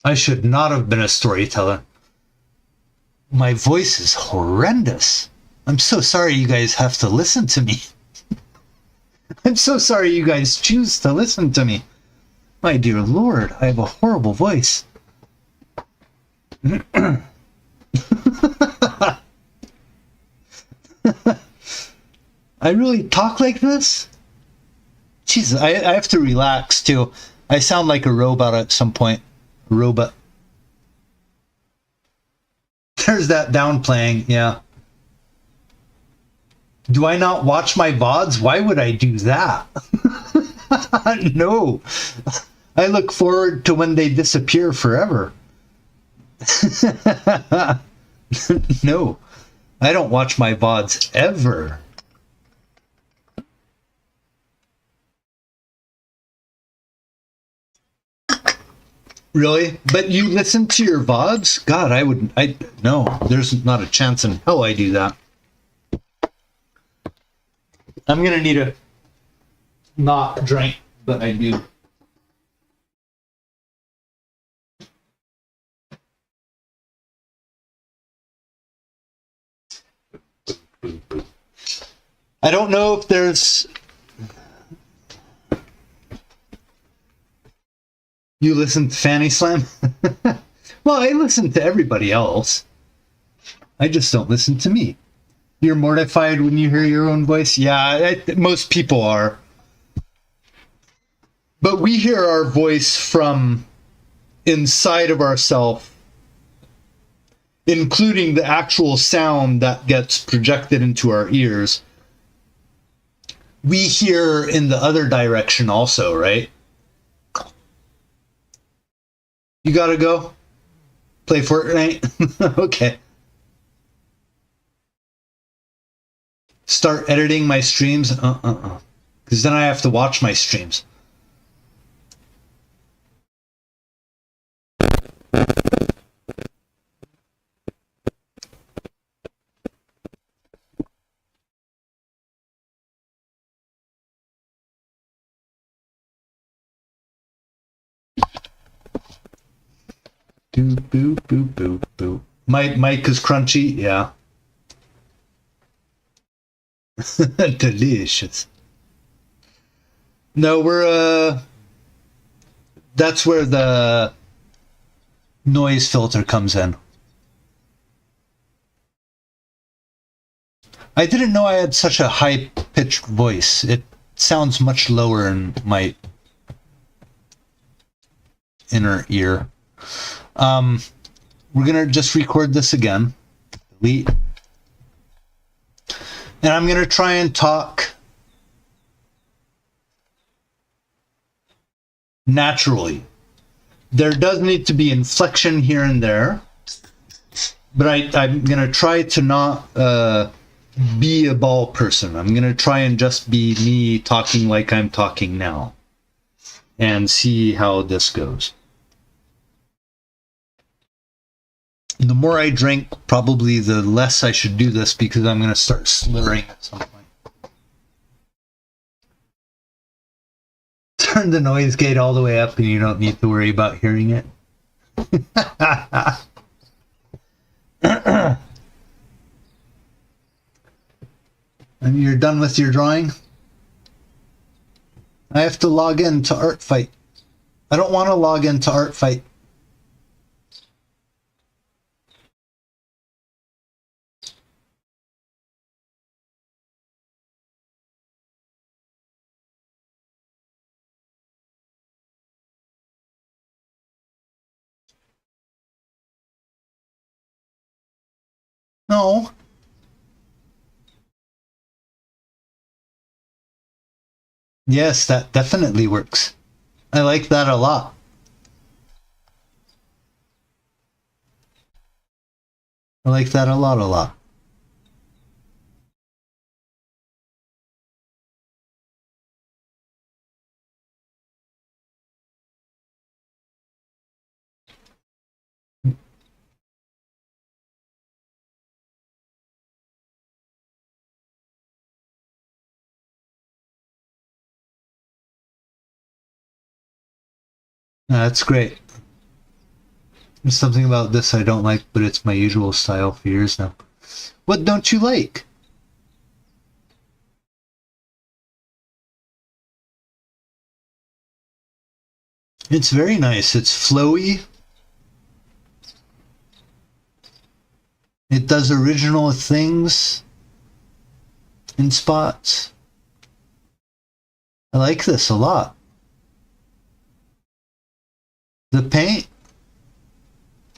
I should not have been a storyteller. My voice is horrendous. I'm so sorry you guys have to listen to me. I'm so sorry you guys choose to listen to me. My dear Lord, I have a horrible voice. I really talk like this? Jesus, I have to relax too. I sound like a robot at some point. Robot. There's that downplaying, yeah. Do I not watch my VODs? Why would I do that? No. I look forward to when they disappear forever. No. I don't watch my VODs ever. Really? But you listen to your VODs? God, no, there's not a chance in hell I do that. I'm gonna need a not drink, but I do. I don't know if there's... You listen to Fanny Slam? Well, I listen to everybody else. I just don't listen to me. You're mortified when you hear your own voice? Yeah, most people are. But we hear our voice from inside of ourselves, including the actual sound that gets projected into our ears. We hear in the other direction also, right? You gotta go? Play Fortnite? Okay. Start editing my streams? Because then I have to watch my streams. Boop, boop, boop, boop, boop. My mic is crunchy, yeah. Delicious. No, we're that's where the noise filter comes in. I didn't know I had such a high-pitched voice. It sounds much lower in my inner ear. We're gonna just record this again. Delete. And I'm gonna try and talk naturally. There does need to be inflection here and there, but I'm gonna try to not be a ball person. I'm gonna try and just be me talking like I'm talking now, and see how this goes. The more I drink, probably the less I should do this, because I'm gonna start slurring at some point. Turn the noise gate all the way up and you don't need to worry about hearing it. And you're done with your drawing? I have to log in to ArtFight. I don't want to log into ArtFight. No. Yes, that definitely works. I like that a lot. I like that a lot. That's great. There's something about this I don't like, but it's my usual style for years now. What don't you like? It's very nice. It's flowy. It does original things in spots. I like this a lot. The paint,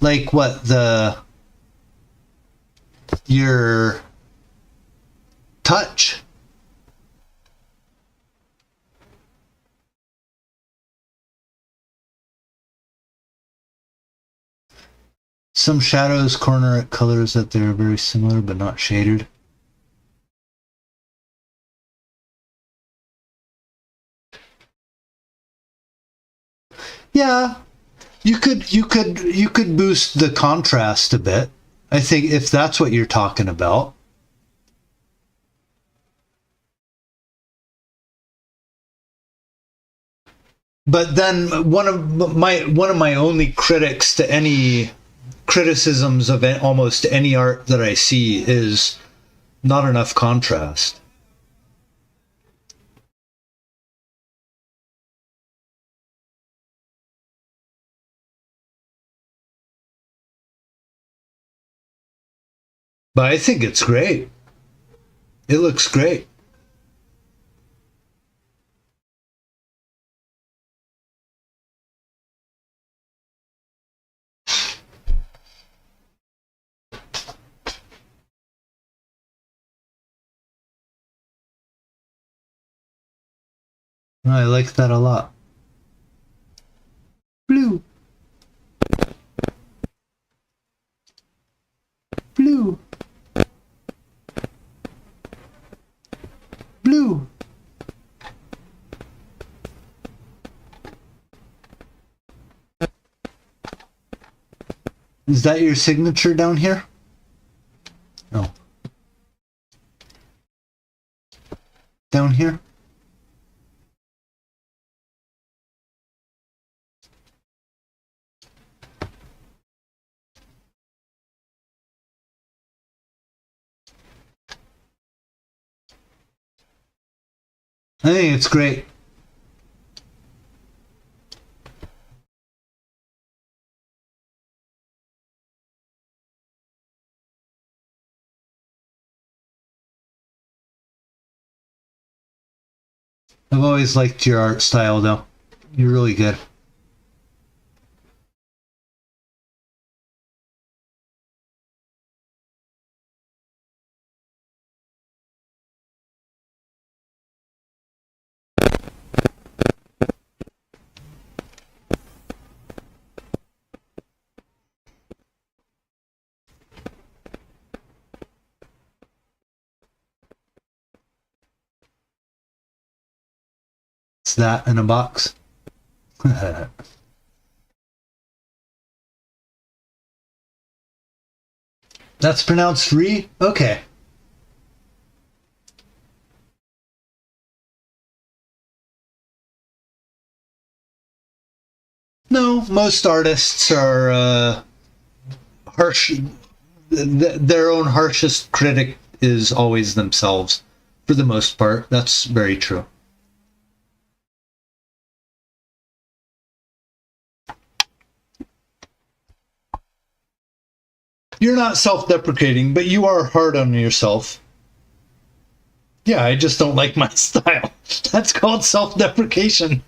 like what, your touch. Some shadows corner at colors that they're very similar but not shaded. Yeah, you could boost the contrast a bit. I think if that's what you're talking about. But then one of my only critics to any criticisms of almost any art that I see is not enough contrast. But I think it's great. It looks great. I like that a lot. Blue. Blue. Blue. Is that your signature down here? No. Down here? I think it's great. I've always liked your art style, though. You're really good. It's that in a box. That's pronounced re? Okay. No, most artists are harsh. Their own harshest critic is always themselves, for the most part. That's very true. You're not self-deprecating, but you are hard on yourself. Yeah, I just don't like my style. That's called self-deprecation.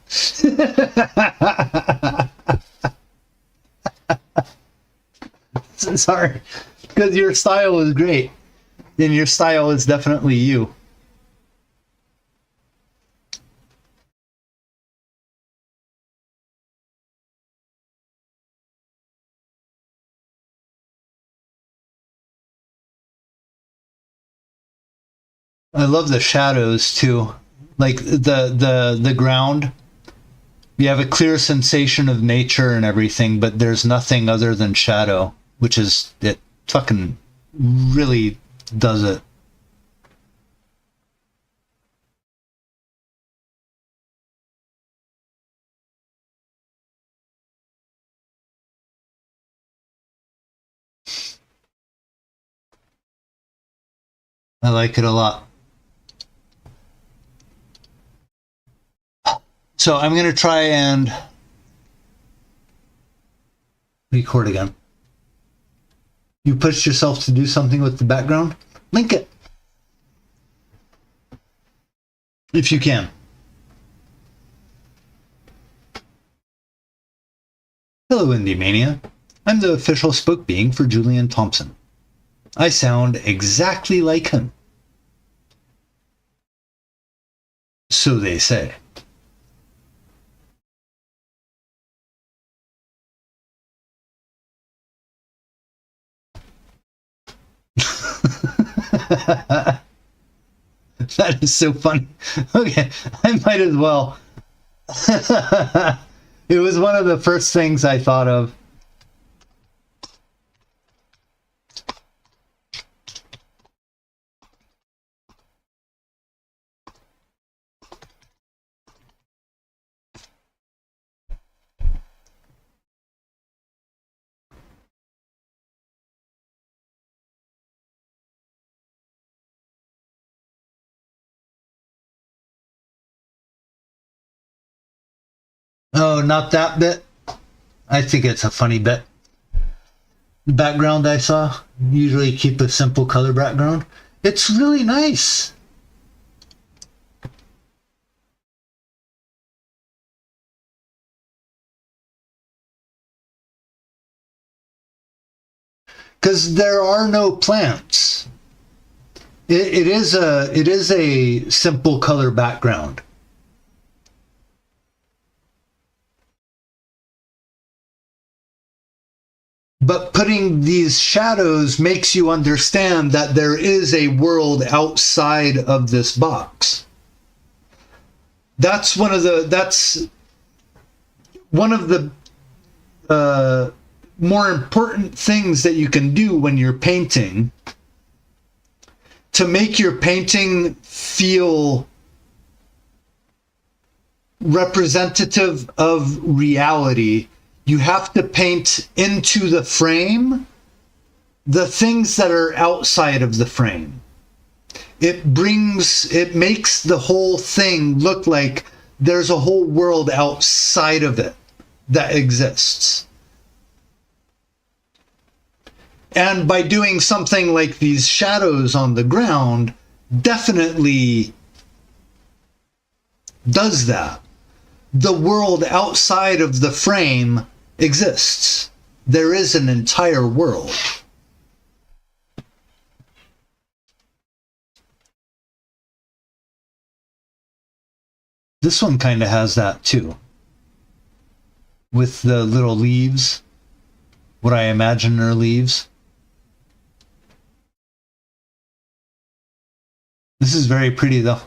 Sorry, because your style is great, and your style is definitely you. I love the shadows too, like the ground. You have a clear sensation of nature and everything, but there's nothing other than shadow, which is it. Fucking really does it. I like it a lot. So I'm going to try and record again. You pushed yourself to do something with the background? Link it. If you can. Hello, Indie Mania. I'm the official spoke being for Julian Thompson. I sound exactly like him. So they say. That is so funny. Okay, I might as well. It was one of the first things I thought of. Oh, not that bit. I think it's a funny bit. Background I saw. Usually keep a simple color background. It's really nice. Because there are no plants. It is a simple color background. But putting these shadows makes you understand that there is a world outside of this box. That's one of the more important things that you can do when you're painting to make your painting feel representative of reality. You have to paint into the frame the things that are outside of the frame. It makes the whole thing look like there's a whole world outside of it that exists. And by doing something like these shadows on the ground, definitely does that. The world outside of the frame exists. There is an entire world. This one kind of has that too. With the little leaves, what I imagine are leaves. This is very pretty though.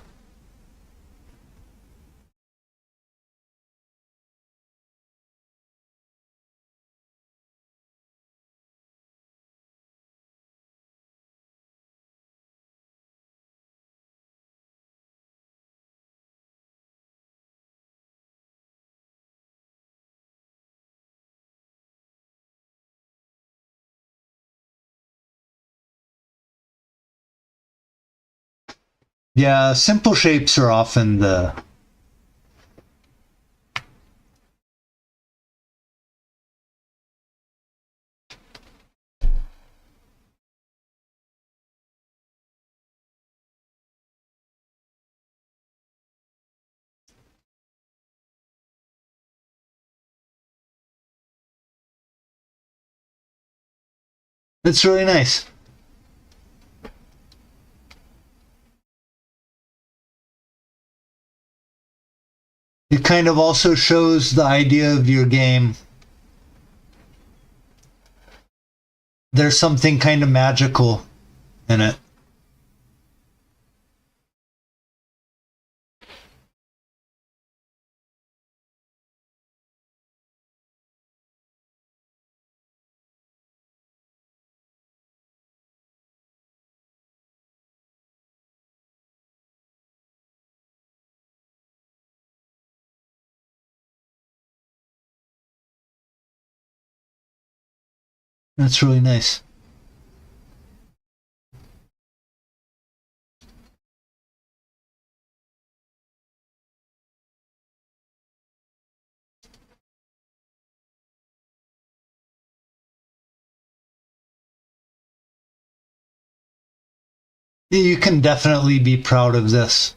Yeah, simple shapes are often the... It's really nice. It kind of also shows the idea of your game. There's something kind of magical in it. That's really nice. You can definitely be proud of this.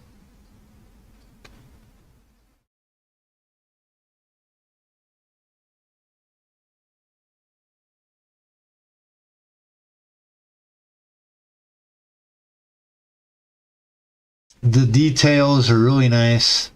The details are really nice.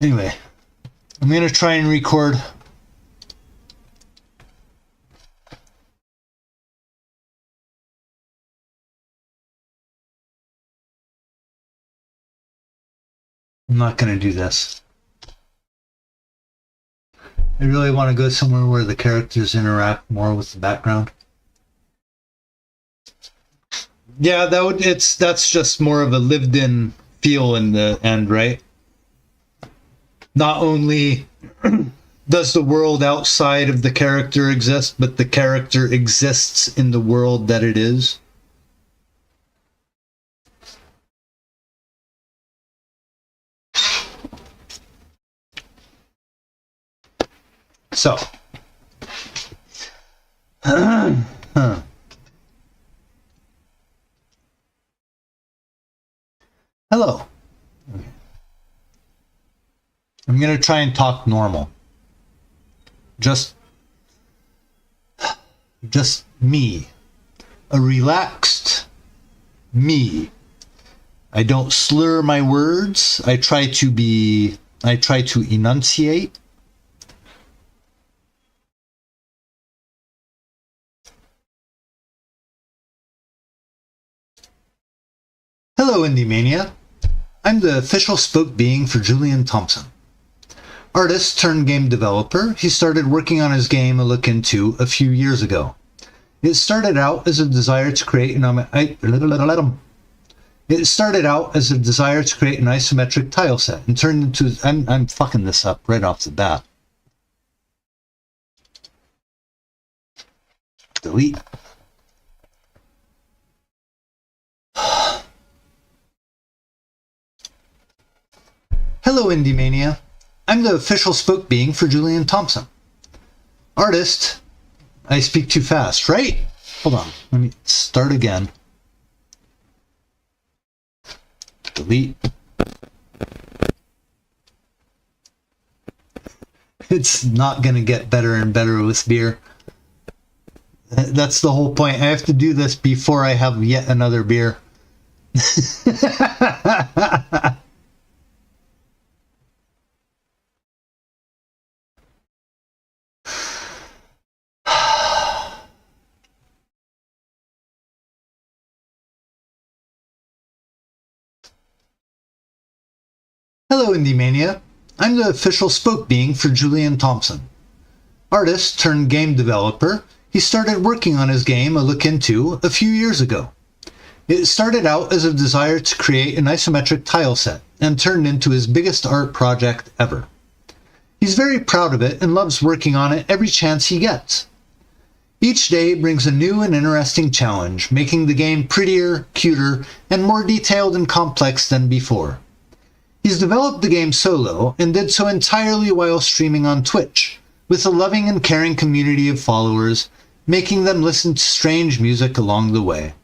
Anyway, I'm going to try and record. I'm not going to do this. I really want to go somewhere where the characters interact more with the background. Yeah, that's just more of a lived-in feel in the end, right? Not only does the world outside of the character exist, but the character exists in the world that it is. So, hello. Okay. I'm going to try and talk normal. Just me. A relaxed me. I don't slur my words. I try to enunciate. Hello, Indie Mania. I'm the official spoke being for Julian Thompson. Artist turned game developer, he started working on his game A Look Into a few years ago. It started out as a desire to create an isometric tile set and turned into... I'm fucking this up right off the bat. Delete. Hello, Indie Mania. I'm the official spoke being for Julian Thompson. Artist, I speak too fast, right? Hold on, let me start again. Delete. It's not going to get better and better with beer. That's the whole point. I have to do this before I have yet another beer. Hello, Indie Mania. I'm the official spoke being for Julian Thompson. Artist turned game developer, he started working on his game A Look Into a few years ago. It started out as a desire to create an isometric tile set and turned into his biggest art project ever. He's very proud of it and loves working on it every chance he gets. Each day brings a new and interesting challenge, making the game prettier, cuter, and more detailed and complex than before. He's developed the game solo and did so entirely while streaming on Twitch, with a loving and caring community of followers, making them listen to strange music along the way.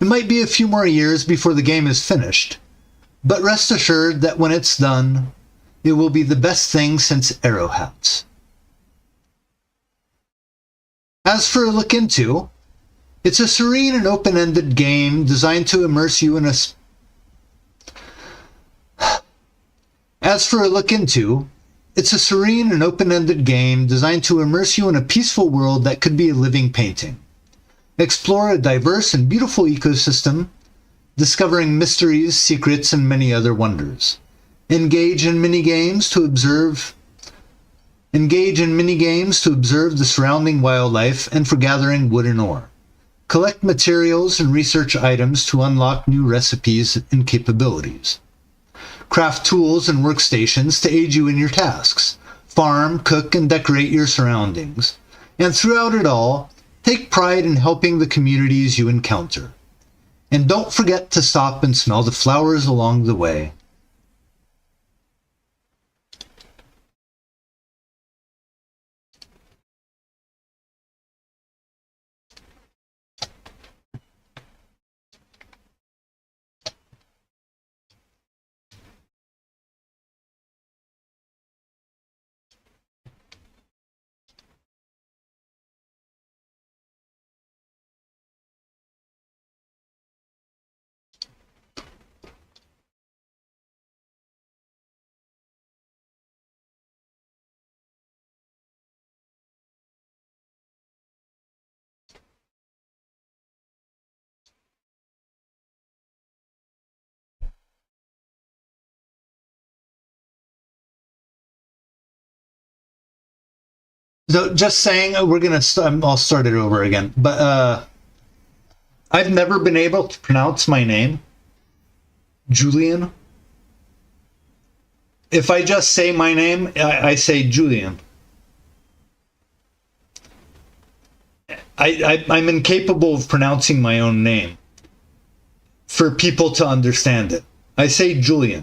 It might be a few more years before the game is finished, but rest assured that when it's done, it will be the best thing since arrow hats. As for A Look Into, it's a serene and open-ended game designed to immerse you in a... As for A Look Into, it's a serene and open-ended game designed to immerse you in a peaceful world that could be a living painting. Explore a diverse and beautiful ecosystem, discovering mysteries, secrets, and many other wonders. Engage in mini-games to observe the surrounding wildlife and for gathering wood and ore. Collect materials and research items to unlock new recipes and capabilities. Craft tools and workstations to aid you in your tasks. Farm, cook, and decorate your surroundings. And throughout it all, take pride in helping the communities you encounter. And don't forget to stop and smell the flowers along the way. So just saying, I'll start it over again. But I've never been able to pronounce my name, Julian. If I just say my name, I say Julian. I'm incapable of pronouncing my own name for people to understand it. I say Julian.